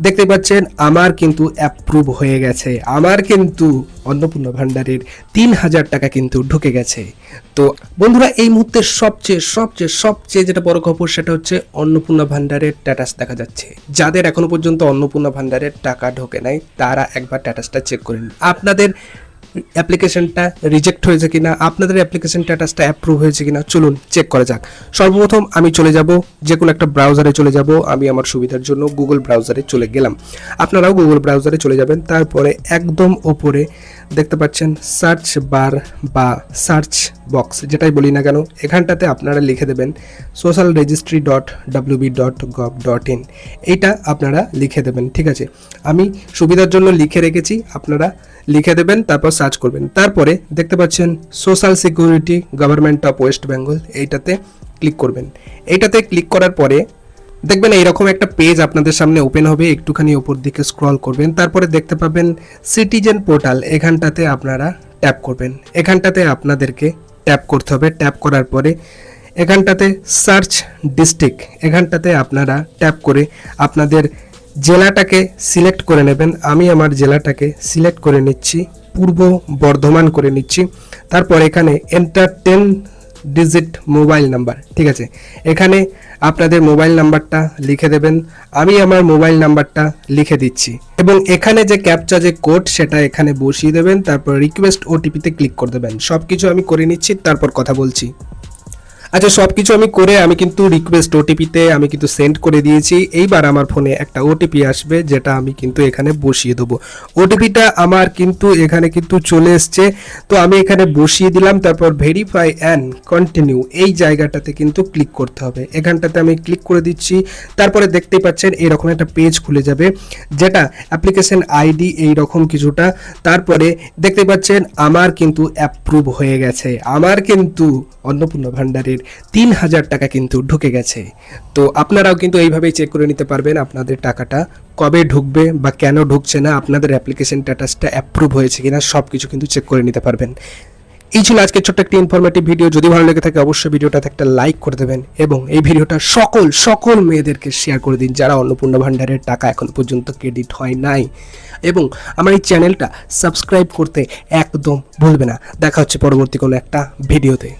দেখতে পাচ্ছেন আমার কিন্তু অ্যাপ্রুভ হয়ে গেছে, আমার কিন্তু অন্নপূর্ণা ভান্ডারের ৩,০০০ টাকা কিন্তু ঢুকে গেছে। তো বন্ধুরা, এই মুহূর্তে সবচেয়ে সবচেয়ে সবচেয়ে যেটা বড় খবর সেটা হচ্ছে অন্নপূর্ণা ভান্ডারের স্ট্যাটাস দেখা যাচ্ছে। যাদের এখনো পর্যন্ত অন্নপূর্ণা ভান্ডারের টাকা ঢোকে নাই তারা একবার স্ট্যাটাসটা চেক করে নিন। আপনাদের অ্যাপ্লিকেশনটা রিজেক্ট হয়েছে কিনা, আপনাদের অ্যাপ্লিকেশন স্ট্যাটাসটা অ্যাপ্রুভ হয়েছে কিনা, চলুন চেক করা যাক। সর্বপ্রথম আমি চলে যাব, যে কোনো একটা ব্রাউজারে চলে যাব। আমি আমার সুবিধার জন্য গুগল ব্রাউজারে চলে গেলাম, আপনারাও গুগল ব্রাউজারে চলে যাবেন। তারপরে একদম ওপরে দেখতে পাচ্ছেন সার্চ বার বা সার্চ বক্স, যেটাই বলি না কেন, এখানটাতে আপনারা লিখে দেবেন socialregistry.wb.gov.in, এইটা আপনারা লিখে দেবেন। ঠিক আছে, আমি সুবিধার জন্য লিখে রেখেছি, আপনারা লিখে দেবেন, তারপর সার্চ করবেন। তারপরে দেখতে পাচ্ছেন social security government of West Bengal, এইটাতে ক্লিক করবেন। এইটাতে ক্লিক করার পরে দেখবেন এইরকম একটা পেজ আপনাদের সামনে ওপেন হবে। একটুখানি উপর দিকে স্ক্রল করবেন, তারপরে দেখতে পাবেন সিটিজেন পোর্টাল, এখানটাতে আপনারা ট্যাপ করবেন। এখানটাতে আপনাদেরকে ট্যাপ করতে হবে। ট্যাপ করার পরে এখানটাতে সার্চ ডিস্ট্রিক্ট, এখানটাতে আপনারা ট্যাপ করে আপনাদের জেলাটাকে সিলেক্ট করে নেবেন। আমি আমার জেলাটাকে সিলেক্ট করে নিচ্ছি, পূর্ব বর্ধমান করে নিচ্ছি। তারপর এখানে এন্টার 10 ডিজিট মোবাইল নাম্বার, ঠিক আছে, এখানে আপনাদের মোবাইল নাম্বারটা লিখে দেবেন। আমি আমার মোবাইল নাম্বারটা লিখে দিচ্ছি এবং এখানে যে ক্যাপচা যে কোড সেটা এখানে বসিয়ে দেবেন। তারপর রিকোয়েস্ট ওটিপিতে ক্লিক করে দেবেন। সব কিছু আমি করে নিচ্ছি, তারপর কথা বলছি। আচ্ছা, সব কিছু আমি করে আমি কিন্তু রিকোয়েস্ট ওটিপিতে আমি কিন্তু সেন্ড করে দিয়েছি। এইবার আমার ফোনে একটা ওটিপি আসবে, যেটা আমি কিন্তু এখানে বসিয়ে দেবো। ওটিপিটা আমার কিন্তু এখানে কিন্তু চলে এসছে, তো আমি এখানে বসিয়ে দিলাম। তারপর ভেরিফাই অ্যান্ড কন্টিনিউ, এই জায়গাটাতে কিন্তু ক্লিক করতে হবে। এখানটাতে আমি ক্লিক করে দিচ্ছি। তারপরে দেখতেই পাচ্ছেন এরকম একটা পেজ খুলে যাবে, যেটা অ্যাপ্লিকেশন আইডি এইরকম কিছুটা। তারপরে দেখতে পাচ্ছেন আমার কিন্তু অ্যাপ্রুভ হয়ে গেছে, আমার কিন্তু অন্নপূর্ণা ভান্ডারের ৩,০০০ টাকা কিন্তু ঢুকে গেছে। তো আপনারাও কিন্তু এইভাবেই চেক করে নিতে পারবেন আপনাদের টাকাটা কবে ঢুকবে বা কেন ঢুকছে না, আপনাদের অ্যাপ্লিকেশন স্ট্যাটাসটা অ্যাপ্রুভ হয়েছে কিনা, সব কিছু কিন্তু চেক করে নিতে পারবেন। এই ছিল আজকের ছোট্ট একটা ইনফরমেটিভ ভিডিও। যদি ভালো লেগে থাকে অবশ্যই ভিডিওটাতে একটা লাইক করে দেবেন এবং এই ভিডিওটা সকল মেয়েদেরকে শেয়ার করে দিন যারা অন্নপূর্ণা ভান্ডারের টাকা এখন পর্যন্ত ক্রেডিট হয় নাই। এবং আমার এই চ্যানেলটা সাবস্ক্রাইব করতে একদম ভুলবে না। দেখা হচ্ছে পরবর্তী কোনো একটা ভিডিওতে।